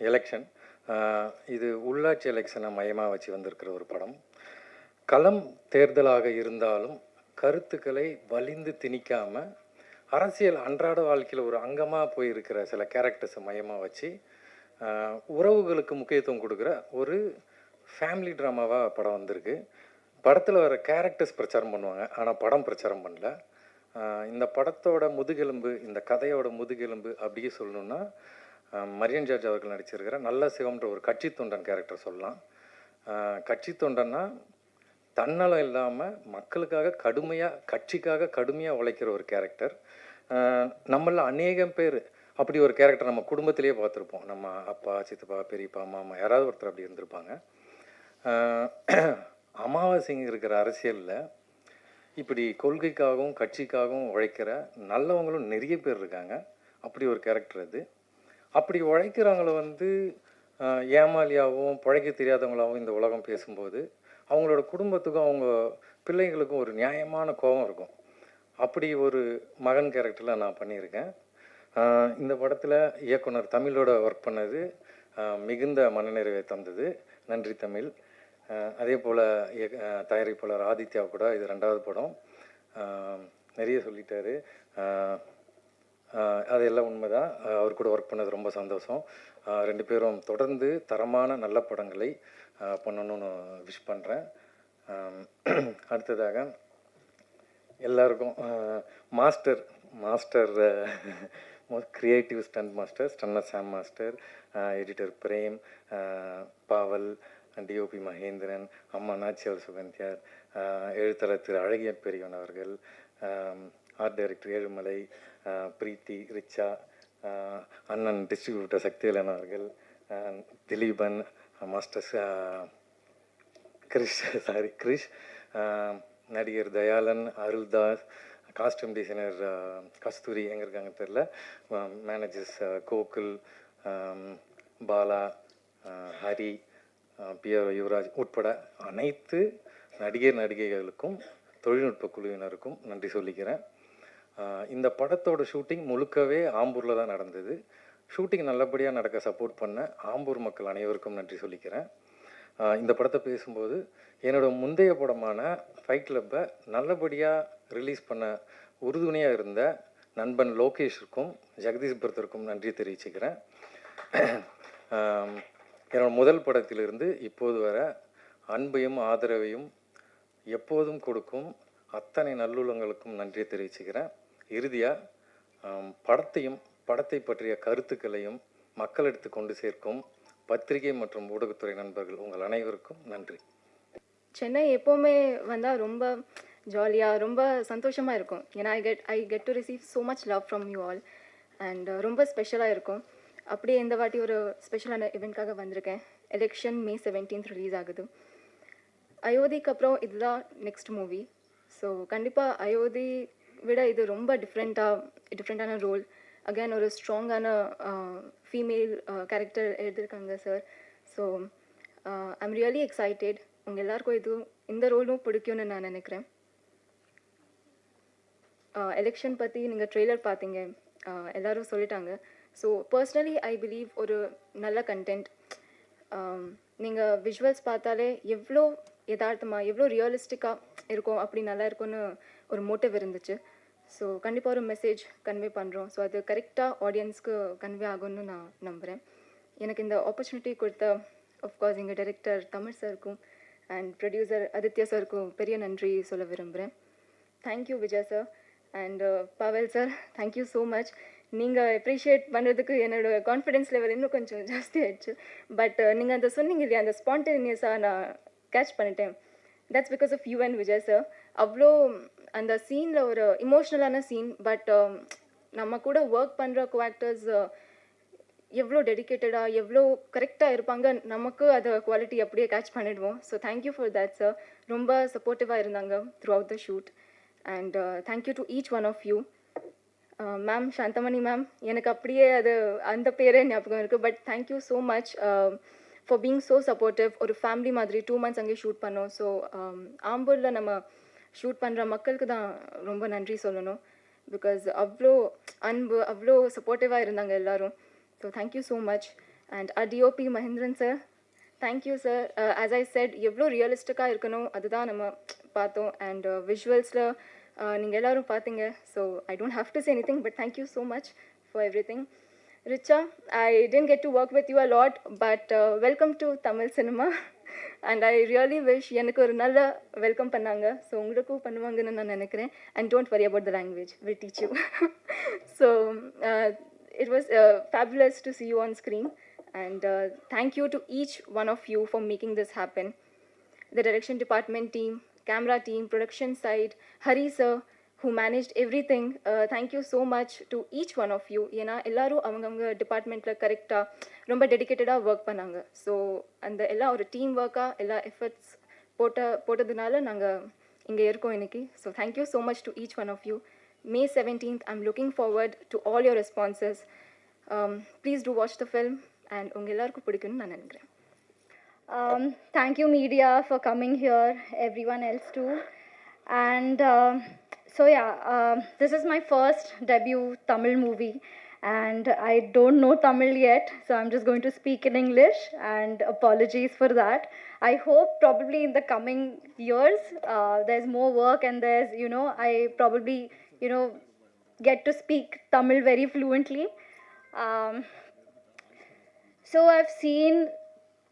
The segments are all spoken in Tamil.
எலெக்ஷன். இது உள்ளாட்சி எலெக்ஷனை மையமாக வச்சு வந்திருக்கிற ஒரு படம். களம் தேர்தலாக இருந்தாலும் கருத்துக்களை வலிந்து திணிக்காமல் அரசியல் அன்றாட வாழ்க்கையில் ஒரு அங்கமாக போயிருக்கிற சில கேரக்டர்ஸை மையமாக வச்சு உறவுகளுக்கு முக்கியத்துவம் கொடுக்குற ஒரு ஃபேமிலி ட்ராமாவாக படம் வந்திருக்கு. படத்தில் வர கேரக்டர்ஸ் பிரச்சாரம் பண்ணுவாங்க, ஆனால் படம் பிரச்சாரம் பண்ணல. இந்த படத்தோட முதுகெலும்பு, இந்த கதையோட முதுகெலும்பு அப்படியே சொல்லணுன்னா மரியன் ஜார்ஜ் அவர்கள் நடிச்சிருக்கிற நல்ல சிவம்ன்ற ஒரு கட்சி தொண்டன் கேரக்டர் சொல்லலாம். கட்சி தொண்டன்னா தன்னலம் இல்லாமல் மக்களுக்காக கட்சிக்காக கடுமையாக உழைக்கிற ஒரு கேரக்டர். நம்மள அநேகம் பேர் அப்படி ஒரு கேரக்டர் நம்ம குடும்பத்திலேயே பார்த்துருப்போம். நம்ம அப்பா, சித்தப்பா, பெரியப்பா, மாமா யாராவது ஒருத்தர் அப்படி இருந்திருப்பாங்க. அமாவாசைங்க இருக்கிற அரசியலில் இப்படி கொள்கைக்காகவும் கட்சிக்காகவும் உழைக்கிற நல்லவங்களும் நிறைய பேர் இருக்காங்க. அப்படி ஒரு கேரக்டர் அது. அப்படி உழைக்கிறவங்கள ஏமாலியாகவும் பிழைக்க தெரியாதவங்களாகவும் இந்த உலகம் பேசும்போது அவங்களோட குடும்பத்துக்கும் அவங்க பிள்ளைங்களுக்கும் ஒரு நியாயமான கோபம் இருக்கும். அப்படி ஒரு மகன் கேரக்டரில் நான் பண்ணியிருக்கேன். இந்த படத்தில் இயக்குனர் தமிழோட ஒர்க் பண்ணது மிகுந்த மனநிறைவை தந்தது. நன்றி தமிழ். அதே போல் தயாரிப்பாளர் ஆதித்யா கூட இது 2வது படம். நிறைய சொல்லிட்டாரு, அதெல்லாம் உண்மைதான். அவர் கூட ஒர்க் பண்ணது ரொம்ப சந்தோஷம். 2 பேரும் தொடர்ந்து தரமான நல்ல படங்களை பண்ணணும்னு விஷ் பண்ணுறேன். அடுத்ததாக எல்லாருக்கும் master creative stunt master stunner Sam master, editor Prem, Pavel, DOP Mahendran, அம்மா நாச்சியார் சுகந்தியார், எழுத்தாளர் திரு அழகிய பெரியவன் அவர்கள், ஆர்ட் டைரக்டர் ஏழுமலை, பிரீத்தி, ரிச்சா, அண்ணன் டிஸ்ட்ரிபியூட்டர் சக்திவேலன் அவர்கள், திலீபன், மாஸ்டர் கிரிஷ், நடிகர் தயாளன், அருள்தாஸ், காஸ்டியூம் டிசைனர் கஸ்தூரி எங்கே இருக்காங்க தெரில, மேனேஜர்ஸ் கோகுல், பாலா, ஹரி, பிஆர் யுவராஜ் உட்பட அனைத்து நடிகைகளுக்கும் தொழில்நுட்ப குழுவினருக்கும் நன்றி சொல்லிக்கிறேன். இந்த படத்தோட ஷூட்டிங் முழுக்கவே ஆம்பூரில் தான் நடந்தது. ஷூட்டிங் நல்லபடியாக நடக்க சப்போர்ட் பண்ண ஆம்பூர் மக்கள் அனைவருக்கும் நன்றி சொல்லிக்கிறேன். இந்த படத்தை பேசும்போது என்னோடய முந்தைய படமான ஃபைட் கிளப்பை நல்லபடியாக ரிலீஸ் பண்ண உறுதுணையாக இருந்த நண்பன் லோகேஷுக்கும் ஜெகதீஷ் பிரதருக்கும் நன்றி தெரிவிச்சுக்கிறேன். என்னோடய முதல் படத்திலிருந்து இப்போது வர அன்பையும் ஆதரவையும் எப்போதும் கொடுக்கும் அத்தனை நல்லுள்ளங்களுக்கும் நன்றி தெரிவிச்சுக்கிறேன். இறுதியாக படத்தை பற்றிய கருத்துக்களையும் மக்களிடத்து கொண்டு சேர்க்கும் பத்திரிகை மற்றும் ஊடகத்துறை நண்பர்கள் உங்கள் அனைவருக்கும் நன்றி. சென்னை எப்போவுமே வந்தால் ரொம்ப ஜாலியாக ரொம்ப சந்தோஷமாக இருக்கும். ஏன்னா I get to receive so much love from you all and ரொம்ப ஸ்பெஷலாக இருக்கும். அப்படியே இந்த வாட்டி ஒரு ஸ்பெஷலான இவெண்ட்காக வந்திருக்கேன். எலெக்ஷன் May 17th ரிலீஸ் ஆகுது. அயோத்திக்கு அப்புறம் இதுதான் நெக்ஸ்ட் மூவி. ஸோ கண்டிப்பாக அயோத்தி விட இது ரொம்ப டிஃப்ரெண்ட்டான ரோல். அகேன் ஒரு ஸ்ட்ராங்கான ஃபீமேல் கேரக்டர் எழுதியிருக்காங்க sir. So I'm really excited. உங்கள் எல்லாருக்கும் இந்த ரோலும் பிடிக்கும்னு நான் நினைக்கிறேன். எலெக்ஷன் பற்றி நீங்கள் ட்ரெய்லர் பார்த்தீங்க, எல்லோரும் சொல்லிட்டாங்க. ஸோ பர்சனலி ஐ பிலீவ் ஒரு நல்ல கண்டென்ட். நீங்கள் விஷுவல்ஸ் பார்த்தாலே எவ்வளோ யதார்த்தமாக எவ்வளோ ரியலிஸ்டிக்காக இருக்கும், அப்படி நல்லா இருக்கும்னு ஒரு மோட்டிவ் இருந்துச்சு. ஸோ கண்டிப்பாக ஒரு மெசேஜ் கன்வே பண்ணுறோம். ஸோ அது கரெக்டாக ஆடியன்ஸ்க்கு கன்வே ஆகும்னு நான் நம்புகிறேன். எனக்கு இந்த ஆப்பர்ச்சுனிட்டி கொடுத்த ஆஃப்கோர்ஸ் எங்கள் டைரக்டர் தமிழ் சாருக்கும் அண்ட் ப்ரொடியூசர் ஆதித்யா சாருக்கும் பெரிய நன்றி சொல்ல விரும்புகிறேன். தேங்க்யூ விஜய் சார் அண்ட் பவல் சார், தேங்க்யூ ஸோ மச். நீங்கள் அப்ரிஷியேட் பண்ணுறதுக்கு என்னோடய கான்ஃபிடென்ஸ் லெவல் இன்னும் கொஞ்சம் ஜாஸ்தி ஆயிடுச்சு. பட் நீங்கள் அந்த சொன்னீங்க இல்லையா, அந்த ஸ்பான்டேனியஸாக நான் கேட்ச் பண்ணிட்டேன். That's because of you and Vijay sir. அவ்வளோ அந்த சீனில் ஒரு இமோஷ்னலான சீன். பட் நம்ம கூட ஒர்க் பண்ணுற கோஆக்டர்ஸ் எவ்வளோ டெடிக்கேட்டடாக எவ்வளோ கரெக்டாக இருப்பாங்க, நமக்கு அதை குவாலிட்டி அப்படியே கேட்ச் பண்ணிடுவோம். So thank you for that sir. ரொம்ப சப்போர்ட்டிவாக இருந்தாங்க throughout the shoot. And thank you to each one of you. Ma'am Santhamani ma'am, எனக்கு அப்படியே அந்த பேரே ஞாபகம் இருக்குது. But thank you so much for being so supportive. ஒரு ஃபேமிலி மாதிரி 2 months அங்கே ஷூட் பண்ணோம். ஸோ ஆம்பூரில் நம்ம ஷூட் பண்ணுற மக்களுக்கு தான் ரொம்ப நன்றி சொல்லணும். பிகாஸ் அவ்வளோ அன்பு, அவ்வளோ சப்போர்ட்டிவாக இருந்தாங்க எல்லோரும். So thank you so much. And DOP Mahendran sir, thank you sir. As I set, எவ்வளோ ரியலிஸ்டிக்காக இருக்கணும் அதுதான் நம்ம பார்த்தோம். அண்ட் விஷுவல்ஸில் நீங்கள் எல்லோரும் பார்த்தீங்க. So I don't have to say anything, but thank you so much for everything. Richa, I didn't get to work with you a lot, but welcome to Tamil cinema. And I really wish எனக்கு ஒரு நல்ல வெல்கம் பண்ணாங்க. ஸோ உங்களுக்கும் பண்ணுவாங்கன்னு நான் நினைக்கிறேன். And don't worry about the language, we'll teach you. So it was fabulous to see you on screen. And thank you to each one of you for making this happen. The direction department team, camera team, production side, Hari sir, who managed everything. Thank you so much to each one of you. ஏன்னா எல்லாரும் அவங்கவுங்க டிபார்ட்மெண்ட்டில் கரெக்டாக ரொம்ப டெடிக்கேட்டடாக ஒர்க் பண்ணாங்க. ஸோ அந்த எல்லா ஒரு டீம் ஒர்க்காக எல்லா எஃபர்ட்ஸ் போட்டதுனால நாங்கள் இங்கே இருக்கோம் இன்னைக்கு. So thank you so much to each one of you. May 17th, I'm looking forward to all your responses. Please do watch the film and உங்கள் எல்லாருக்கும் பிடிக்கும்னு நான் நினைக்கிறேன். Thank you media for coming here, everyone else too. And so yeah, this is my first debut Tamil movie and I don't know Tamil yet, so I'm just going to speak in English and apologies for that. I hope probably in the coming years there's more work and there's, you know, I probably, you know, get to speak Tamil very fluently. So I've seen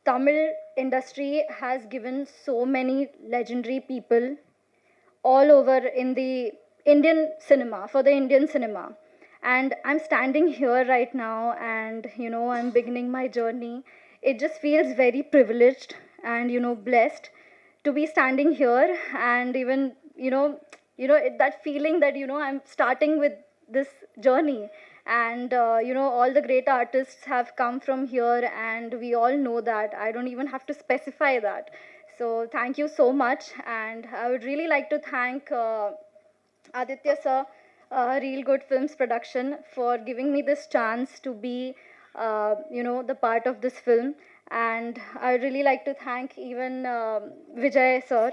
Tamil industry has given so many legendary people all over in the Indian cinema, for the Indian cinema. And I'm standing here right now and, you know, I'm beginning my journey. It just feels very privileged and, you know, blessed to be standing here and even, you know, that feeling that, you know, I'm starting with this journey. And, you know, all the great artists have come from here and we all know that. I don't even have to specify that. So thank you so much, and I would really like to thank Aditya sir, Real Good Films Production, for giving me this chance to be, you know, the part of this film. And I would really like to thank even Vijay sir.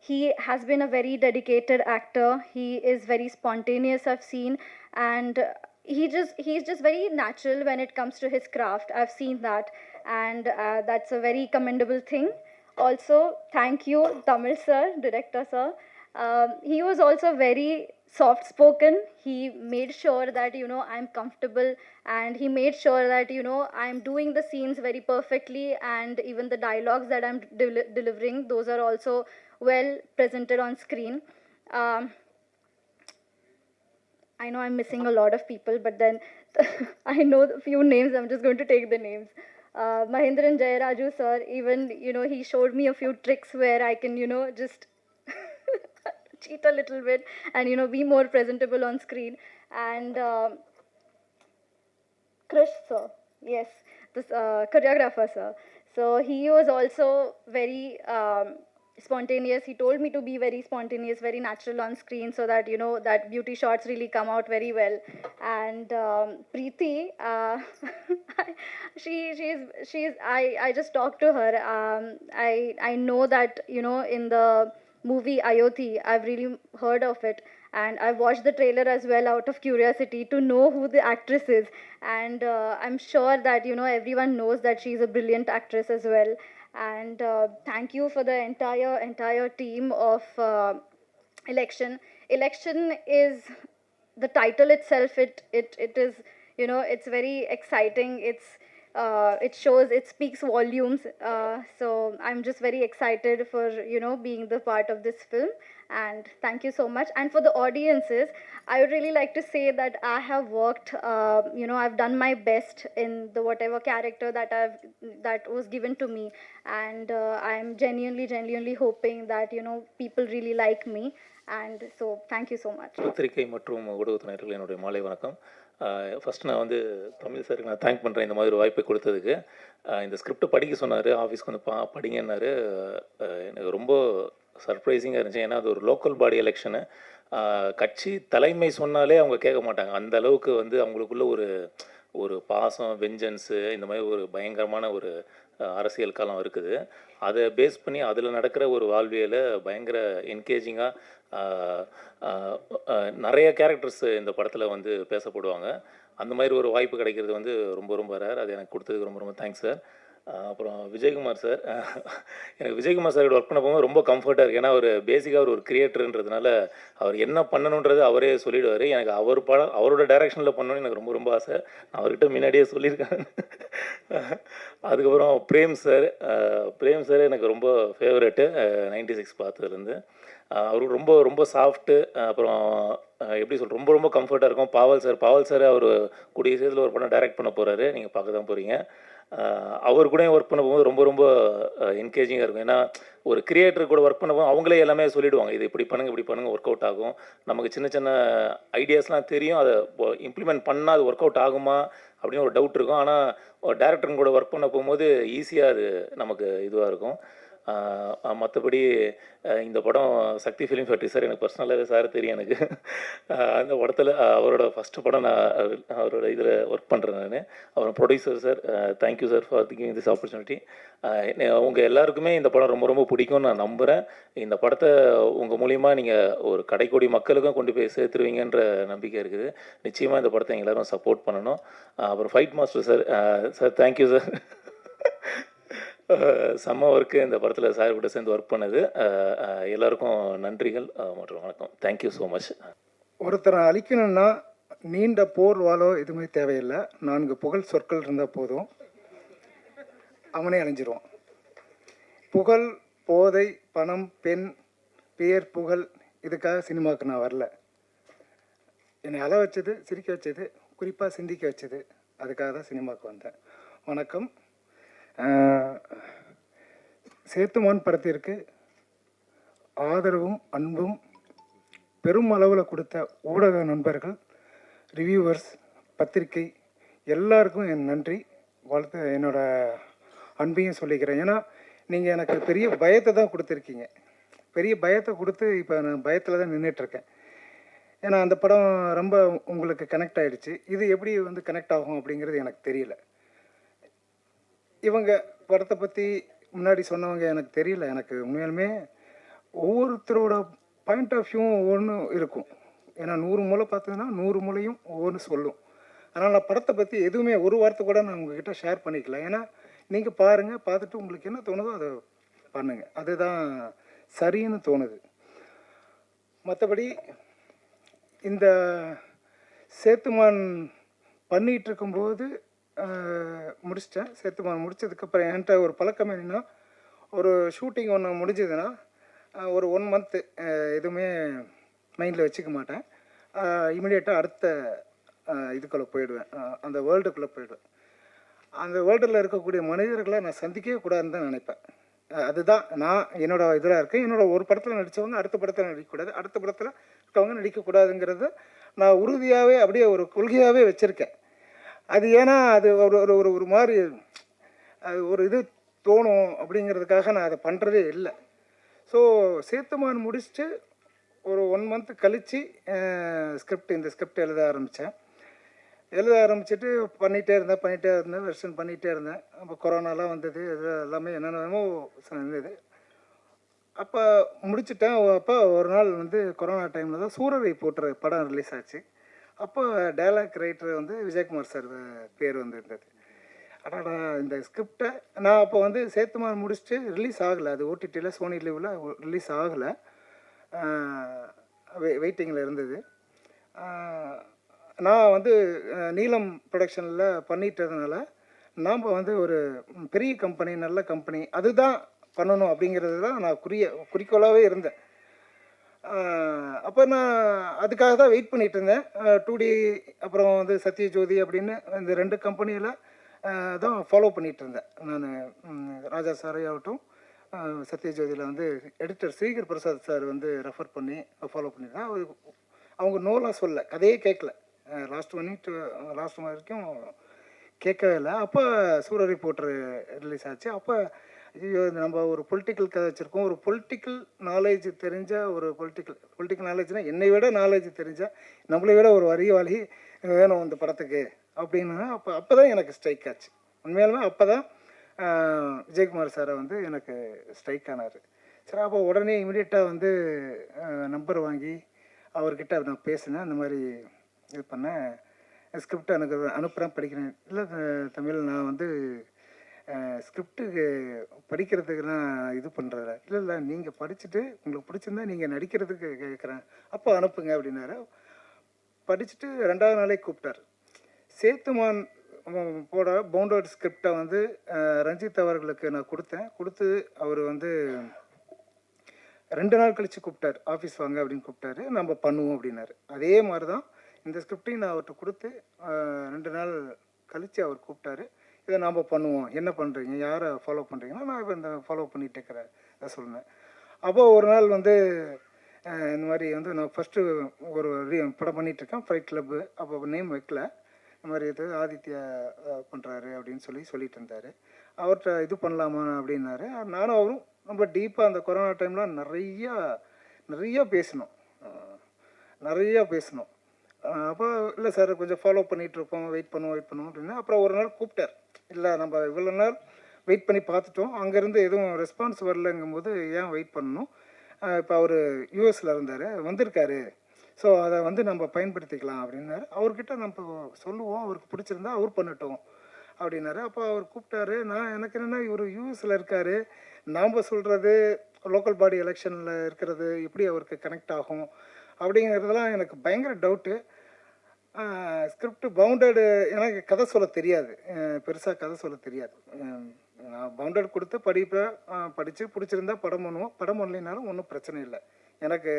He has been a very dedicated actor. He is very spontaneous, I've seen, and he's just very natural when it comes to his craft. I've seen that, and that's a very commendable thing. Also, thank you, Tamil sir, director sir. He was also very soft-spoken. He made sure that, you know, I'm comfortable, and he made sure that, you know, I'm doing the scenes very perfectly, and even the dialogues that I'm delivering, those are also well presented on screen. I know I'm missing a lot of people, but then I know a few names. I'm just going to take the names. Mahindran Jayaraju sir, even, you know, he showed me a few tricks where I can, you know, just cheat a little bit and, you know, be more presentable on screen. And Krish sir, yes, this choreographer sir. So he was also very spontaneous. He told me to be very spontaneous, very natural on screen, so that, you know, that beauty shots really come out very well. And Preeti, she's I just talked to her. I know that, you know, in the movie Ayothi, I've really heard of it, and I've watched the trailer as well out of curiosity to know who the actress is. And I'm sure that, you know, everyone knows that she's a brilliant actress as well. And thank you for the entire team of Election. Election is the title itself. It is, you know, it's very exciting. It shows, it speaks volumes. So I'm just very excited for, you know, being the part of this film. And thank you so much. And for the audiences, I would really like to say that I have worked, you know, I've done my best in the whatever character that was given to me. And I'm genuinely hoping that, you know, people really like me. And so thank you so much. பத்திரிகை மற்றும் ஊடகத்தினர்கள் என்னுடைய மாலை வணக்கம். ஃபஸ்ட்டு நான் வந்து தமிழ் சாருக்கு நான் தேங்க் பண்ணுறேன் இந்த மாதிரி ஒரு வாய்ப்பை கொடுத்ததுக்கு. இந்த ஸ்கிரிப்டை படிக்க சொன்னார், ஆஃபீஸ்க்கு வந்து படிங்கன்னாரு. எனக்கு ரொம்ப சர்ப்ரைசிங்காக இருந்துச்சு. ஏன்னா அது ஒரு லோக்கல் பாடி எலெக்ஷனு. கட்சி தலைமை சொன்னாலே அவங்க கேட்க மாட்டாங்க. அந்த அளவுக்கு வந்து அவங்களுக்குள்ள ஒரு பாசம், வெஞ்சன்ஸு, இந்த மாதிரி ஒரு பயங்கரமான ஒரு அரசியல் காலம் இருக்குது. அதை பேஸ் பண்ணி அதில் நடக்கிற ஒரு வாழ்வியலை பயங்கர என்கேஜிங்காக நிறைய கேரக்டர்ஸ் இந்த படத்தில் வந்து பேசப்படுவாங்க. அந்த மாதிரி ஒரு வாய்ப்பு கிடைக்கிறது வந்து ரொம்ப ரொம்ப ரேர். அது எனக்கு கொடுத்ததுக்கு ரொம்ப ரொம்ப தேங்க்ஸ் சார். அப்புறம் விஜயகுமார் சார், எனக்கு விஜயகுமார் சாரோட ஒர்க் பண்ண போகும்போது ரொம்ப கம்ஃபர்ட்டாக இருக்குது. ஏன்னா அவர் பேசிக்காக அவர் ஒரு கிரியேட்டர்ன்றதுனால அவர் என்ன பண்ணணுன்றது அவரே சொல்லிடுவார். எனக்கு அவர் படம் அவரோட டைரக்ஷனில் பண்ணணும்னு எனக்கு ரொம்ப ரொம்ப ஆசை. நான் அவர்கிட்ட முன்னாடியே சொல்லியிருக்கேன். அதுக்கப்புறம் பிரேம் சார் எனக்கு ரொம்ப ஃபேவரெட்டு 96 பார்த்ததுலேருந்து. அவரு ரொம்ப ரொம்ப சாஃப்ட்டு. அப்புறம் எப்படி சொல்ற, ரொம்ப ரொம்ப கம்ஃபர்ட்டாக இருக்கும். பாவல் சார் அவர் கூடிய சீக்கிரத்தில் ஒரு படம் டைரக்ட் பண்ண போகிறாரு. நீங்கள் பார்க்க தான் போகிறீங்க. அவர் கூடயும் ஒர்க் பண்ண போகும்போது ரொம்ப ரொம்ப என்கேஜிங்காக இருக்கும். ஏன்னா ஒரு கிரியேட்டர் கூட ஒர்க் பண்ணும்போது அவங்களே எல்லாமே சொல்லிவிடுவாங்க. இது இப்படி பண்ணுங்கள் ஒர்க் அவுட் ஆகும். நமக்கு சின்ன சின்ன ஐடியாஸ்லாம் தெரியும். அதை இம்ப்ளிமெண்ட் பண்ணால் அது ஒர்க் அவுட் ஆகுமா அப்படின்னு ஒரு டவுட் இருக்கும். ஆனால் ஒரு டேரக்டருங்க கூட ஒர்க் பண்ண போகும்போது ஈஸியாக அது நமக்கு இதுவாக இருக்கும். மற்றபடி இந்த படம் சக்தி ஃபிலிம் ஃபேக்ட்ரி சார், எனக்கு பர்சனலாகவே சார் தெரியும் எனக்கு. அந்த படத்தில் அவரோட ஃபஸ்ட்டு படம் நான் அவரோட இதில் ஒர்க் பண்ணுறேன் நான். அப்புறம் producer sir, thank you sir for giving this opportunity. உங்கள் எல்லாருக்குமே இந்த படம் ரொம்ப ரொம்ப பிடிக்கும்னு நான் நம்புகிறேன். இந்த படத்தை உங்கள் மூலிமா நீங்கள் ஒரு கடைக்கோடி மக்களுக்கும் கொண்டு போய் சேர்த்துருவீங்கன்ற நம்பிக்கை இருக்குது. நிச்சயமாக இந்த படத்தை எல்லோரும் சப்போர்ட் பண்ணணும். அப்புறம் fight master sir thank you sir. செம்ம ஒர்க்கு இந்த படத்தில் சார் கூட சேர்ந்து ஒர்க் பண்ணது. எல்லாருக்கும் நன்றிகள் மற்றும் வணக்கம். Thank you so much. ஒருத்தரை அழிக்கணும்னா நீண்ட போர் வாளோ எதுவுமே தேவையில்லை. 4 புகழ் சொற்கள் இருந்தால் போதும், அவனே அழிஞ்சிருவான். புகழ், போதை, பணம், பெண், பேர், புகழ், இதுக்காக சினிமாவுக்கு நான் வரல. என்னை அழ வச்சது, சிரிக்க வச்சது, குறிப்பாக சிந்திக்க வச்சது, அதுக்காக தான் சினிமாவுக்கு வந்தேன். வணக்கம். சேத்துமான் படத்திற்கு ஆதரவும் அன்பும் பெரும் அளவில் கொடுத்த ஊடக நண்பர்கள், ரிவ்யூவர்ஸ், பத்திரிகை எல்லாருக்கும் என் நன்றி, வாழ்த்து, என்னோட அன்பையும் சொல்லிக்கிறேன். ஏன்னா நீங்கள் எனக்கு பெரிய பயத்தை தான் கொடுத்துருக்கீங்க. பெரிய பயத்தை கொடுத்து இப்போ நான் பயத்தில் தான் நின்றுட்டுருக்கேன். ஏன்னா அந்த படம் ரொம்ப உங்களுக்கு கனெக்ட் ஆகிடுச்சு. இது எப்படி வந்து கனெக்ட் ஆகும் அப்படிங்கிறது எனக்கு தெரியல. இவங்க படத்தை பற்றி முன்னாடி சொன்னவங்க எனக்கு தெரியல. எனக்கு உண்மையாலுமே ஒவ்வொருத்தரோட பாயிண்ட் ஆஃப் வியூவும் ஒவ்வொன்று இருக்கும். ஏன்னா 100 மூளை பார்த்ததுன்னா 100 மூளையும் ஒவ்வொன்று சொல்லும். அதனால் நான் படத்தை பற்றி எதுவுமே ஒரு வார்த்தை கூட நான் உங்ககிட்ட ஷேர் பண்ணிக்கல. ஏன்னா நீங்கள் பாருங்கள், பார்த்துட்டு உங்களுக்கு என்ன தோணுதோ அதை பண்ணுங்கள், அதுதான் சரின்னு தோணுது. மற்றபடி இந்த சேத்துமான் பண்ணிகிட்டு இருக்கும்போது முடிச்சிட்டேன். சேத்துமான் முடித்ததுக்கப்புறம் என்கிட்ட ஒரு பழக்கம் என்னென்னா, ஒரு ஷூட்டிங் ஒன்று முடிஞ்சதுன்னா ஒரு 1 மந்த்து எதுவுமே மைண்டில் வச்சுக்க மாட்டேன். இமிடியேட்டாக அடுத்த இதுக்குள்ளே போயிடுவேன், அந்த வேர்ல்டுக்குள்ளே போயிடுவேன். அந்த வேர்ல்டில் இருக்கக்கூடிய மனிதர்களை நான் சந்திக்கவே கூடாதுன்னு தான் நினைப்பேன். அதுதான் நான் என்னோடய இதில் இருக்கேன். என்னோடய ஒரு படத்தில் நடித்தவங்க அடுத்த படத்தில் நடிக்கக்கூடாது, அடுத்த படத்தில் இருக்கவங்க நடிக்கக்கூடாதுங்கிறது நான் உறுதியாகவே அப்படியே ஒரு கொள்கையாகவே வச்சுருக்கேன். அது ஏன்னா அது ஒரு ஒரு ஒரு மாதிரி அது ஒரு இது தோணும் அப்படிங்கிறதுக்காக நான் அதை பண்ணுறதே இல்லை. ஸோ சேத்துமான் முடிச்சுட்டு ஒரு 1 மந்த் கழித்து இந்த ஸ்கிரிப்ட் எழுத ஆரம்பிச்சுட்டு பண்ணிகிட்டே இருந்தேன், வெர்ஷன் பண்ணிகிட்டே இருந்தேன். அப்போ கொரோனாலாம் வந்தது, இது எல்லாமே என்னென்னமோ இருந்தது. அப்போ முடிச்சுட்டேன். அப்போ ஒரு நாள் வந்து கொரோனா டைமில் தான் சூரரை போட்டுற படம் ரிலீஸ் ஆச்சு. அப்போ டைலாக் ரைட்டர் வந்து விஜயகுமார் சார் பேர் வந்துருந்தது. அடாடா, இந்த ஸ்கிரிப்டை நான் அப்போ வந்து சேத்துமான் முடிச்சுட்டு ரிலீஸ் ஆகலை, அது ஓடிடியில் சோனி லீவில் ரிலீஸ் ஆகலை, வெயிட்டிங்கில் இருந்தது. நான் வந்து நீலம் ப்ரொடக்ஷனில் பண்ணிட்டதுனால நாம் வந்து ஒரு பெரிய கம்பெனி, நல்ல கம்பெனி, அதுதான் பண்ணணும் அப்படிங்கிறது தான் நான் குறிக்கோளாகவே இருந்தேன். அப்போ நான் அதுக்காக தான் வெயிட் பண்ணிகிட்டு இருந்தேன். 2D அப்புறம் வந்து சத்யஜோதி அப்படின்னு இந்த 2 கம்பெனியில் தான் ஃபாலோ பண்ணிகிட்டு இருந்தேன் நான். ராஜா சாரை ஆகட்டும், சத்யஜோதியில் வந்து எடிட்டர் ஸ்ரீகர் பிரசாத் சார் வந்து ரெஃபர் பண்ணி ஃபாலோ பண்ணியிருந்தேன். அவங்க நோலாம் சொல்ல, கதையே கேட்கல, லாஸ்ட் வரைக்கும் கேட்கவே இல்லை. அப்போ சூரரை போட்டு ரிலீஸ் ஆச்சு. அப்போ ஐயோ, நம்ம ஒரு பொலிட்டிக்கல் கதை வச்சுருக்கோம், ஒரு பொலிட்டிக்கல் நாலேஜ் தெரிஞ்ச ஒரு பொலிட்டிக்கல் நாலேஜ்னால் என்னை விட நாலேஜ் தெரிஞ்ச, நம்மளை விட ஒரு அறிவாளி வேணும் இந்த படத்துக்கு அப்படின்னு. அப்போ தான் எனக்கு ஸ்ட்ரைக் ஆச்சு. உண்மையாலுமே அப்போ தான் விஜயகுமார் சாரை வந்து எனக்கு ஸ்ட்ரைக் ஆனார். சரி, அப்போ உடனே இமிடியேட்டாக வந்து நம்பர் வாங்கி அவர்கிட்ட நான் பேசினேன். அந்த மாதிரி இது பண்ணேன். ஸ்கிரிப்ட் எனக்கு அனுப்புகிறேன், படிக்கிறேன். இல்லை தமிழ், நான் வந்து ஸ்கிரிப்டுக்கு படிக்கிறதுக்கு நான் இது பண்ணுறதில்ல. இல்லை இல்லை, நீங்கள் படிச்சுட்டு உங்களுக்கு பிடிச்சிருந்தா நீங்கள் நடிக்கிறதுக்கு கேட்குறேன், அப்போ அனுப்புங்க அப்படின்னாரு. படிச்சுட்டு 2வது நாளே கூப்பிட்டார். சேத்துமான் போட பவுண்டட் ஸ்கிரிப்டை வந்து ரஞ்சித் அவர்களுக்கு நான் கொடுத்து அவர் வந்து 2 நாள் கழித்து கூப்பிட்டார். ஆஃபீஸ் வாங்க அப்படின்னு கூப்பிட்டாரு. நம்ம பண்ணுவோம் அப்படின்னாரு. அதே மாதிரி தான் இந்த ஸ்கிரிப்டையும் நான் அவர்கிட்ட கொடுத்து 2 நாள் கழித்து அவர் கூப்பிட்டாரு. இதை நாம் பண்ணுவோம், என்ன பண்ணுறீங்க, யாரை ஃபாலோ பண்ணுறீங்கன்னா நான் இப்போ இந்த ஃபாலோ பண்ணிகிட்டு இருக்கிறேன் அதை சொன்னேன். அப்போது ஒரு நாள் வந்து இந்த மாதிரி வந்து நான் ஃபஸ்ட்டு ஒரு படம் பண்ணிகிட்ருக்கேன், ஃபைட் கிளப்பு. அப்போ நேம் வைக்கல, இந்த மாதிரி இது ஆதித்யா பண்ணுறாரு அப்படின்னு சொல்லிட்டு இருந்தார். அவர்கிட்ட இது பண்ணலாமா அப்படின்னாரு. நானும் அவரும் ரொம்ப டீப்பாக அந்த கொரோனா டைமில் நிறையா பேசினோம். அப்போ இல்லை சார் கொஞ்சம் ஃபாலோ பண்ணிகிட்ருப்போம், வெயிட் பண்ணுவோம் அப்படின்னா. அப்புறம் ஒரு நாள் கூப்பிட்டார். இல்லை நம்ம இவ்வளோ நாள் வெயிட் பண்ணி பார்த்துட்டோம், அங்கேருந்து எதுவும் ரெஸ்பான்ஸ் வரலங்கும் போது ஏன் வெயிட் பண்ணணும், இப்போ அவர் யூஎஸில் இருந்தார், வந்திருக்காரு, ஸோ அதை வந்து நம்ம பயன்படுத்திக்கலாம் அப்படின்னாரு. அவர்கிட்ட நம்ம சொல்லுவோம், அவருக்கு பிடிச்சிருந்தா அவர் பண்ணட்டும் அப்படின்னாரு. அப்போ அவர் கூப்பிட்டாரு. எனக்கு என்னென்னா, இவர் யூஎஸில் இருக்கார், நாம் சொல்கிறது லோக்கல் பாடி எலெக்ஷனில் இருக்கிறது எப்படி அவருக்கு கனெக்ட் ஆகும் அப்படிங்கிறதுலாம் எனக்கு பயங்கர டவுட்டு. ஸ்கிரிப்ட் பவுண்டடு, எனக்கு கதை சொல்ல தெரியாது, பெருசாக கதை சொல்ல தெரியாது. நான் பவுண்டட் கொடுத்து படித்து பிடிச்சிருந்தா படம் பண்ணுவோம், படம் பண்ணலைனாலும் ஒன்றும் பிரச்சனை இல்லை. எனக்கு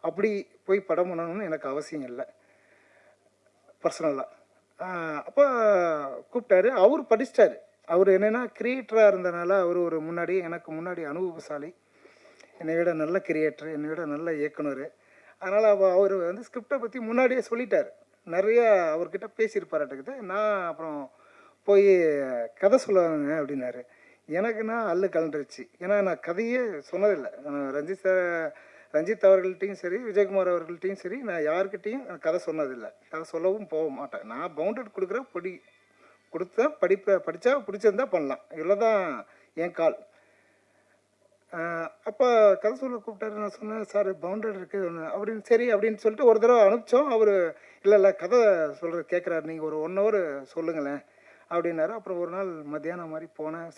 அப்படி போய் படம் பண்ணணும்னு எனக்கு அவசியம் இல்லை பர்சனலாக. அப்போ கூப்பிட்டாரு. அவர் படிச்சிட்டாரு. அவர் என்னென்னா கிரியேட்டராக இருந்தனால அவர் ஒரு எனக்கு முன்னாடி அனுபவசாலி, என்னை விட நல்ல கிரியேட்டர், என்னை விட நல்ல இயக்குனர். அதனால் அவர் வந்து ஸ்கிரிப்டை பற்றி முன்னாடியே சொல்லிட்டார். நிறையா அவர்கிட்ட பேசியிருப்பாராட்டுக்குது. நான் அப்புறம் போய் கதை சொல்லுவாங்க அப்படின்னாரு. எனக்குன்னா அல்லு கலண்டுருச்சு. ஏன்னா நான் கதையே சொன்னதில்லை. ரஞ்சித் அவர்கள்ட்டையும் சரி, விஜயகுமார் அவர்கள்ட்டையும் சரி, நான் யார்கிட்டையும் கதை சொன்னதில்லை, கதை சொல்லவும் போக மாட்டேன். நான் பவுண்டட் கொடுக்குறேன், படித்தா பிடிச்சிருந்தா பண்ணலாம், இவ்வளோ தான் என் கால். அப்போ கதை சொல்ல கூப்பிட்டாரு. நான் சொன்னேன், சார் பவுண்டட் இருக்குது அப்படின்னு. சரி அப்படின்னு சொல்லிட்டு ஒரு தடவை அனுப்பிச்சோம். அவர் இல்லை கதை சொல்கிறது கேட்குறாரு, நீங்கள் ஒரு 1 hour சொல்லுங்களேன் அப்படின்னாரு. அப்புறம் ஒரு நாள் மத்தியானம் மாதிரி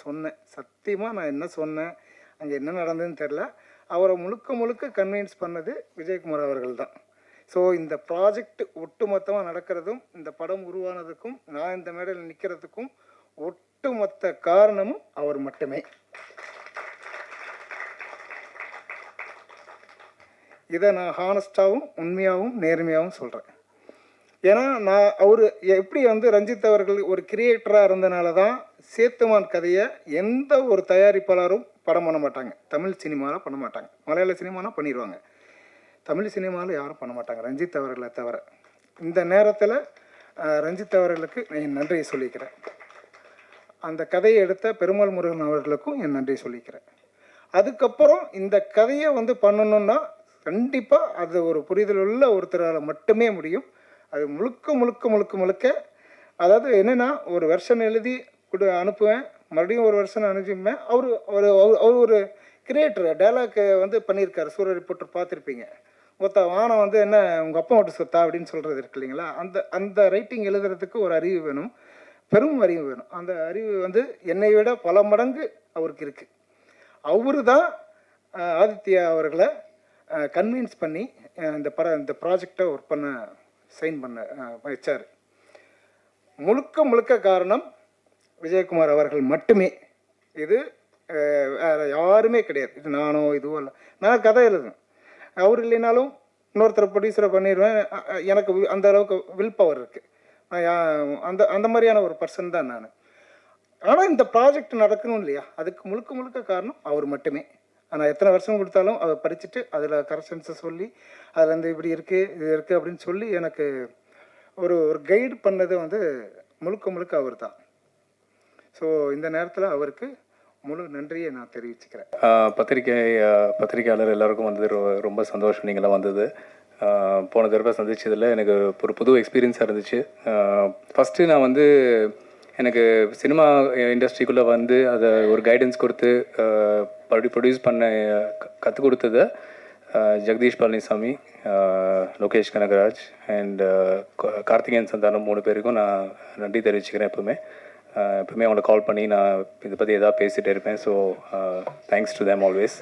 சொன்னேன். சத்தியமாக நான் என்ன சொன்னேன், அங்கே என்ன நடந்ததுன்னு தெரில. அவரை முழுக்க கன்வின்ஸ் பண்ணது விஜயகுமார் அவர்கள் தான். ஸோ இந்த ப்ராஜெக்ட் ஒட்டுமொத்தமாக நடக்கிறதும், இந்த படம் உருவானதுக்கும், நான் இந்த மேடையில் நிற்கிறதுக்கும் ஒட்டுமொத்த காரணமும் அவர் மட்டுமே. இதை நான் ஹானஸ்டாகவும் உண்மையாகவும் நேர்மையாகவும் சொல்கிறேன். ஏன்னா அவர் எப்படி வந்து ரஞ்சித் அவர்கள் ஒரு கிரியேட்டராக இருந்தனால தான் சேத்துமான் கதையை எந்த ஒரு தயாரிப்பாளரும் படம் பண்ண மாட்டாங்க. தமிழ் சினிமாவில் பண்ண மாட்டாங்க, மலையாள சினிமானா பண்ணிடுவாங்க, தமிழ் சினிமாவில் யாரும் பண்ண மாட்டாங்க ரஞ்சித் அவர்களை தவிர. இந்த நேரத்தில் ரஞ்சித் அவர்களுக்கு என் நன்றியை சொல்லிக்கிறேன். அந்த கதையை எடுத்த பெருமாள் முருகன் அவர்களுக்கும் என் நன்றியை சொல்லிக்கிறேன். அதுக்கப்புறம் இந்த கதையை வந்து பண்ணணுன்னா கண்டிப்பாக அது ஒரு புரிதல் உள்ள ஒருத்தரால் மட்டுமே முடியும். அது முழுக்க அதாவது என்னென்னா, ஒரு வெர்ஷன் எழுதி அனுப்புவேன், மறுபடியும் ஒரு வெர்ஷன் அனுப்பிப்பேன். அவர் ஒரு கிரியேட்டர், டைலாக் வந்து பண்ணியிருக்காரு. சூரிய ரிப்போர்ட்டர் பார்த்துருப்பீங்க. வானம் வந்து என்ன உங்கள் அப்பா மட்டும் சொத்தா அப்படின்னு சொல்கிறது இருக்கு இல்லைங்களா. அந்த ரைட்டிங் எழுதுறதுக்கு ஒரு அறிவு வேணும், பெரும் அறிவு வேணும். அந்த அறிவு வந்து என்னை விட பல மடங்கு அவருக்கு இருக்குது. அவரு தான் ஆதித்யா அவர்களை கன்வின்ஸ் பண்ணி இந்த ப்ராஜெக்டை ஒர்க் பண்ண சைன் பண்ண வச்சார். முழுக்க காரணம் விஜயகுமார் அவர்கள் மட்டுமே. இது வேறு யாருமே கிடையாது. இது நானோ இதுவோ இல்லை. நான் கதை எழுதுவேன், அவர் இல்லைனாலும் இன்னொருத்தரை ப்ரொடியூசரை பண்ணிடுவேன். எனக்கு அந்த அளவுக்கு வில் பவர் இருக்குது. அந்த மாதிரியான ஒரு பர்சன் தான் நான். ஆனால் இந்த ப்ராஜெக்ட் நடக்கணும் இல்லையா, அதுக்கு முழுக்க காரணம் அவர் மட்டுமே. ஆனால் எத்தனை வருஷம் கொடுத்தாலும் அதை படிச்சுட்டு அதில் கரெக்ஷன்ஸை சொல்லி அதில் வந்து இப்படி இருக்குது இது இருக்குது அப்படின்னு சொல்லி எனக்கு ஒரு கைடு பண்ணது வந்து முழுக்க அவர் தான். ஸோ இந்த நேரத்தில் அவருக்கு முழு நன்றியை நான் தெரிவிச்சுக்கிறேன். பத்திரிகையாளர் எல்லாருக்கும் வந்தது ரொம்ப சந்தோஷம். நீங்களாம் வந்தது போன தடவை சந்திச்சதில் எனக்கு ஒரு புது எக்ஸ்பீரியன்ஸாக இருந்துச்சு. ஃபஸ்ட்டு நான் வந்து எனக்கு சினிமா இண்டஸ்ட்ரிக்குள்ளே வந்து அதை ஒரு கைடன்ஸ் கொடுத்து ப்ரொடியூஸ் பண்ண கற்றுக் கொடுத்ததை ஜெகதீஷ் பழனிசாமி, லோகேஷ் கனகராஜ் அண்ட் கார்த்திகேயன் சந்தானம் 3 பேருக்கும் நான் நன்றி தெரிவிச்சுக்கிறேன். எப்பவுமே அவங்கள கால் பண்ணி நான் இதை பற்றி எதாவது பேசிகிட்டே இருப்பேன். So thanks to them always.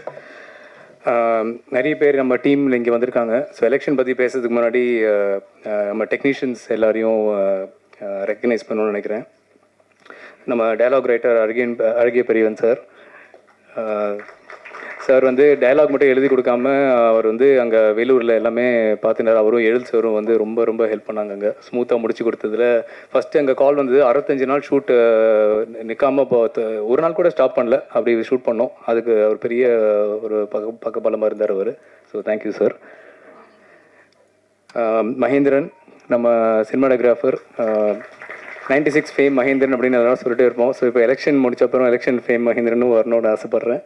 நிறைய பேர் நம்ம டீமில் இங்கே வந்திருக்காங்க. ஸோ எலெக்ஷன் பற்றி பேசுறதுக்கு முன்னாடி நம்ம டெக்னீஷியன்ஸ் எல்லாரையும் ரெக்கக்னைஸ் பண்ணணும்னு நினைக்கிறேன். நம்ம டயலாக் ரைட்டர் அழகிய பெரியவன் சார் வந்து டயலாக் மட்டும் எழுதி கொடுக்காம அவர் வந்து அங்கே வேலூரில் எல்லாமே பார்த்துனார். அவரும் எழுது சாரும் வந்து ரொம்ப ஹெல்ப் பண்ணாங்க. அங்கே ஸ்மூத்தாக முடிச்சு கொடுத்ததில் ஃபஸ்ட்டு எங்கள் கால் வந்தது 65 நாள் ஷூட்டு நிற்காமல் ஒரு நாள் கூட ஸ்டாப் பண்ணல, அப்படி ஷூட் பண்ணோம். அதுக்கு ஒரு பெரிய ஒரு பக்கபலமாக இருந்தார் அவர். So thank you sir. மகேந்திரன் நம்ம சினிமாட்டோகிராஃபர், 96 ஃபேம் மகேந்திரன் அப்படின்னு அதெல்லாம் சொல்லிட்டே இருப்போம். ஸோ இப்போ எலெக்ஷன் முடிச்ச அப்புறம் எலெக்ஷன் ஃபேம் மகேந்திரனும் வரணும்னு ஆசைப்பட்றேன்.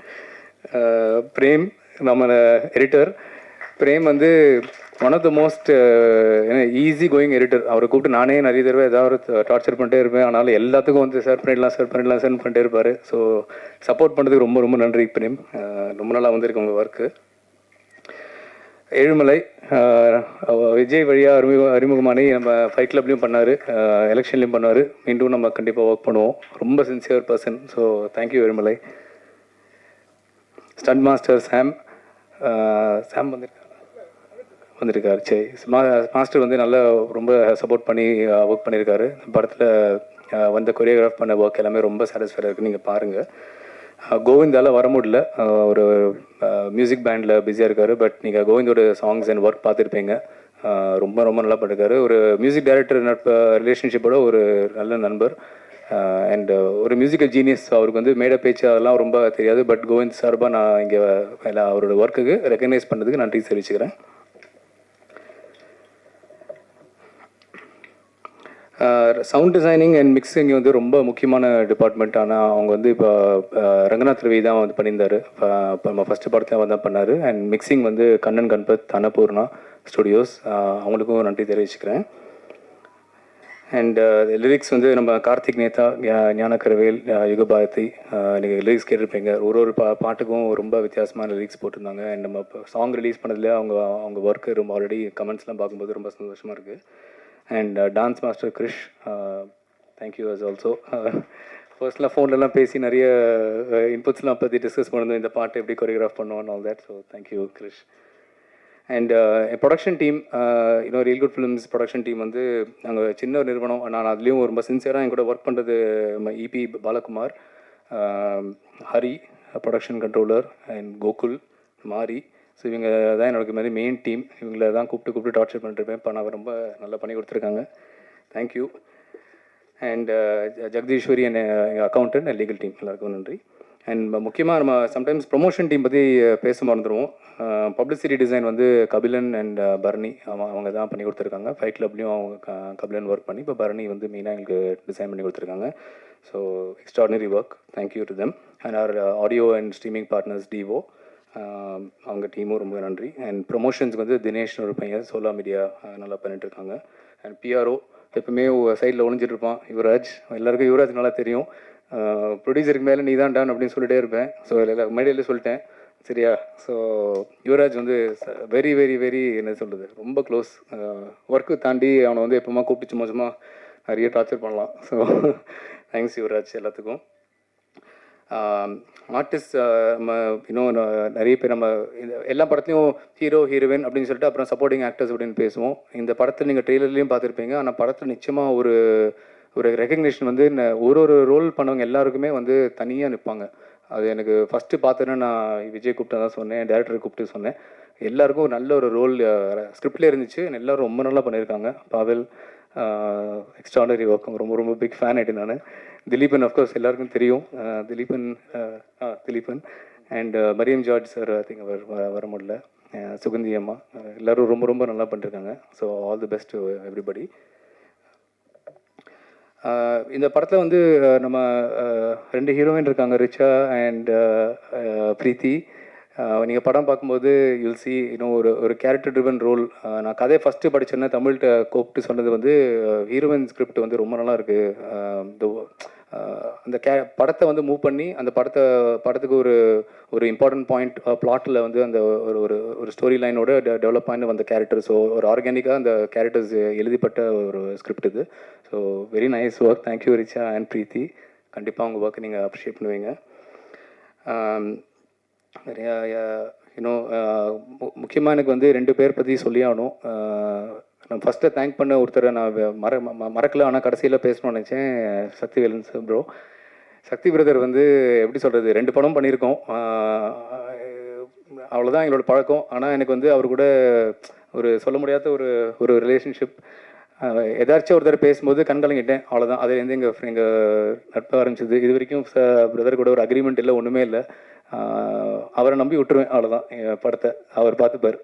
பிரேம் நம்ம எடிட்டர். பிரேம் வந்து one of the most easy going editor. அவரை கூப்பிட்டு நானே நிறைய தடவை ஏதாவது டார்ச்சர் பண்ணிட்டே இருப்பேன். ஆனாலும் எல்லாத்துக்கும் வந்து சார் பண்ணிட்டே இருப்பார். ஸோ சப்போர்ட் பண்ணுறதுக்கு ரொம்ப நன்றி பிரேம். ரொம்ப நாளாக வந்திருக்கு உங்கள் ஒர்க்கு. ஏழுமலை விஜய் வழியாக அறிமுகமானி நம்ம ஃபைட் கிளப்லேயும் பண்ணார், எலெக்ஷன்லேயும் பண்ணார். மீண்டும் நம்ம கண்டிப்பாக ஒர்க் பண்ணுவோம். ரொம்ப sincere person. So thank you Ezhumalai. Stunt master Sam வந்திருக்காரு. சரி, மாஸ்டர் வந்து நல்லா ரொம்ப சப்போர்ட் பண்ணி ஒர்க் பண்ணியிருக்காரு. படத்தில் வந்த கொரியோகிராஃப் பண்ண ஒர்க் எல்லாமே ரொம்ப சாட்டிஸ்ஃபைடாக இருக்குது. நீங்கள் பாருங்கள். கோவிந்தால் வர முடியல, ஒரு மியூசிக் பேண்டில் பிஸியாக இருக்கார். பட் நீங்கள் கோவிந்தோட சாங்ஸ் அண்ட் ஒர்க் பார்த்துருப்பீங்க. ரொம்ப நல்லா பண்ணியிருக்காரு. ஒரு மியூசிக் டைரக்டர் ரிலேஷன்ஷிப்போட ஒரு நல்ல நண்பர் அண்ட் ஒரு மியூசிக்கல் ஜீனியஸ். அவருக்கு வந்து மேடை பேச்சு அதெல்லாம் ரொம்ப தெரியாது. பட் கோவிந்த் சார்பாக நான் இங்கே அவரோட ஒர்க்குக்கு ரெக்கக்னைஸ் பண்ணதுக்கு நன்றி தெரிவிச்சுக்கிறேன். சவுண்ட் டிசைனிங் அண்ட் மிக்சிங் வந்து ரொம்ப முக்கியமான டிபார்ட்மெண்ட். ஆனால் அவங்க வந்து இப்போ ரங்கநாத் ரவி தான் வந்து பண்ணியிருந்தார். இப்போ நம்ம ஃபஸ்ட்டு படத்தை அவர் தான் பண்ணார். அண்ட் மிக்சிங் வந்து கண்ணன் கண்பத் அன்னபூர்ணா ஸ்டுடியோஸ், அவங்களுக்கும் நன்றி தெரிவிச்சுக்கிறேன். அண்ட் லிரிக்ஸ் வந்து நம்ம கார்த்திக் நேதா, ஞானக்கரவேல், யுகபாரதி. நீங்கள் லிரிக்ஸ் கேட்டிருப்பீங்க. ஒரு பாட்டுக்கும் ரொம்ப வித்தியாசமான லிரிக்ஸ் போட்டிருந்தாங்க. அண்ட் நம்ம இப்போ சாங் ரிலீஸ் பண்ணதில் அவங்க ஒர்க்கு ரொம்ப ஆல்ரெடி கமெண்ட்ஸ்லாம் பார்க்கும்போது ரொம்ப சந்தோஷமாக இருக்குது. And dance master Krish, thank you as also. ஃபர்ஸ்ட்லாம் ஃபோன்லலாம் பேசி நிறைய இன்புட்ஸ்லாம் பற்றி டிஸ்கஸ் பண்ணுவோம். இந்த பாட்டு எப்படி கொரியோகிராஃப் பண்ணுவோம் all that. So thank you Krish. And production team, இன்னும் Real Good Films production team வந்து நாங்கள் சின்ன நிறுவனம். நான் அதுலேயும் ரொம்ப சின்சியராக என் கூட ஒர்க் பண்ணுறது EB Balakumar, Hari production controller, and Gokul, மாரி. ஸோ இவங்க தான் என்னோட மாதிரி மெயின் டீம். இவங்கள தான் கூப்பிட்டு டார்ச்சர் பண்ணிட்டுருப்பேன். இப்போ நான் ரொம்ப நல்லா பண்ணி கொடுத்துருக்காங்க. தேங்க்யூ. அண்ட் ஜெகதீஸ்வரி அண்ட் எங்கள் அக்கௌண்டன்ட் அண்ட் லீகல் டீம் எல்லாருக்கும் நன்றி. அண்ட் முக்கியமாக நம்ம சம்டைம்ஸ் ப்ரொமோஷன் டீம் பற்றி பேச மறந்துடுவோம். பப்ளிசிட்டி டிசைன் வந்து கபிலன் அண்ட் பரணி அவங்க தான் பண்ணி கொடுத்துருக்காங்க. ஃபைட் கிளப்லேயும் அவங்க கபிலன் ஒர்க் பண்ணி இப்போ பரணி வந்து மெயினாக எங்களுக்கு டிசைன் பண்ணி கொடுத்துருக்காங்க. So extraordinary work. Thank you to them. And our audio and streaming partners Divo, அவங்க டீமும் ரொம்ப நன்றி. அண்ட் ப்ரொமோஷன்ஸ்க்கு வந்து தினேஷ்னு ஒரு பையன் சோலா மீடியா நல்லா பண்ணிட்டுருக்காங்க. அண்ட் பிஆர்ஓ எப்பவுமே சைடில் ஒழிஞ்சிட்ருப்பான் யுவராஜ். எல்லாருக்கும் யுவராஜ் நல்லா தெரியும். ப்ரொடியூசருக்கு மேலே நீ தான் டான் அப்படின்னு சொல்லிட்டே இருப்பேன். ஸோ மேடையிலே சொல்லிட்டேன் சரியா. ஸோ யுவராஜ் வந்து வெரி என்ன சொல்கிறது, ரொம்ப க்ளோஸ். ஒர்க்கு தாண்டி அவனை வந்து எப்போமா கூப்பிட்டு சும்மா நிறைய டார்ச்சர் பண்ணலாம். ஸோ தேங்க்ஸ் யுவராஜ் எல்லாத்துக்கும். ஆர்டிஸ்ட் நம்ம இன்னும் நிறைய பேர் நம்ம எல்லா படத்துலையும் ஹீரோ ஹீரோயின் அப்படின்னு சொல்லிட்டு அப்புறம் சப்போர்ட்டிங் ஆக்டர்ஸ் அப்படின்னு பேசுவோம். இந்த படத்தில் நீங்கள் ட்ரெய்லர்லேயும் பார்த்துருப்பீங்க. ஆனால் படத்தில் நிச்சயமாக ஒரு ரெகக்னிஷன் வந்து ஒரு ரோல் பண்ணவங்க எல்லாருக்குமே வந்து தனியாக நிற்பாங்க. அது எனக்கு ஃபஸ்ட்டு பார்த்தோன்னா நான் விஜய் கூப்பிட்டு தான் சொன்னேன், டேரக்டரை கூப்பிட்டு சொன்னேன். எல்லாருக்கும் நல்ல ஒரு ரோல் ஸ்கிரிப்ட்லேயே இருந்துச்சு. எல்லோரும் ரொம்ப நல்லா பண்ணியிருக்காங்க. Pavel extraordinary work. ரொம்ப பிக் ஃபேன் ஆகிட்டேன் நான். திலீபன் அஃப்கோர்ஸ் எல்லாருக்கும் தெரியும். Dileepan and Mariam George sir I think அவர் வர முடியல. சுகந்தி அம்மா எல்லோரும் ரொம்ப நல்லா பண்ணியிருக்காங்க. So all the best to everybody. இந்த படத்தில் வந்து நம்ம 2 ஹீரோயின் இருக்காங்க, ரிச்சா அண்ட் ப்ரீத்தி. நீங்கள் படம் பார்க்கும்போது யூல் சி இன்னும் ஒரு கேரக்டர் ட்ரிவன் ரோல். நான் கதையை ஃபஸ்ட்டு படித்தேன்னா தமிழ்கிட்ட கூப்பிட்டு சொன்னது வந்து ஹீரோயின் ஸ்கிரிப்ட் வந்து ரொம்ப நல்லா இருக்குது. அந்த படத்தை வந்து மூவ் பண்ணி அந்த படத்துக்கு ஒரு இம்பார்ட்டன்ட் பாயிண்ட் பிளாட்டில் வந்து அந்த ஒரு ஸ்டோரி லைனோட டெவலப் ஆகி வந்த கேரக்டர். ஸோ ஒரு ஆர்கானிக்காக அந்த கேரக்டர்ஸ் எழுதிப்பட்ட ஒரு ஸ்கிரிப்ட் இது. So very nice work. Thank you Richa and Preethi. கண்டிப்பாக உங்கள் ஒர்க்கை நீங்கள் அப்ரிஷியேட் பண்ணுவீங்க. நிறையா இன்னும் முக்கியமாக எனக்கு வந்து 2 பேர் பற்றி சொல்லி ஆகணும். நான் ஃபஸ்ட்டு தேங்க் பண்ண ஒருத்தரை நான் மறக்கல, ஆனால் கடைசியில் பேசணும்னு நினச்சேன். Sakthivelan sir bro. Sakthi brother வந்து எப்படி சொல்கிறது, 2 படம் பண்ணியிருக்கோம், அவ்வளோதான் எங்களோட பழக்கம். ஆனால் எனக்கு வந்து அவர் கூட ஒரு சொல்ல முடியாத ஒரு ரிலேஷன்ஷிப். ஏதாச்சும் ஒருத்தர் பேசும்போது கண்கலங்கிட்டேன், அவ்வளோதான். அதுலேருந்து எங்கள் நட்பு ஆரம்பிச்சது. இது வரைக்கும் பிரதர் கூட ஒரு அக்ரிமெண்ட் இல்லை, ஒன்றுமே இல்லை. அவரை நம்பி விட்டுருவேன், அவ்வளோதான். படத்தை அவர் பார்த்துப்பார்.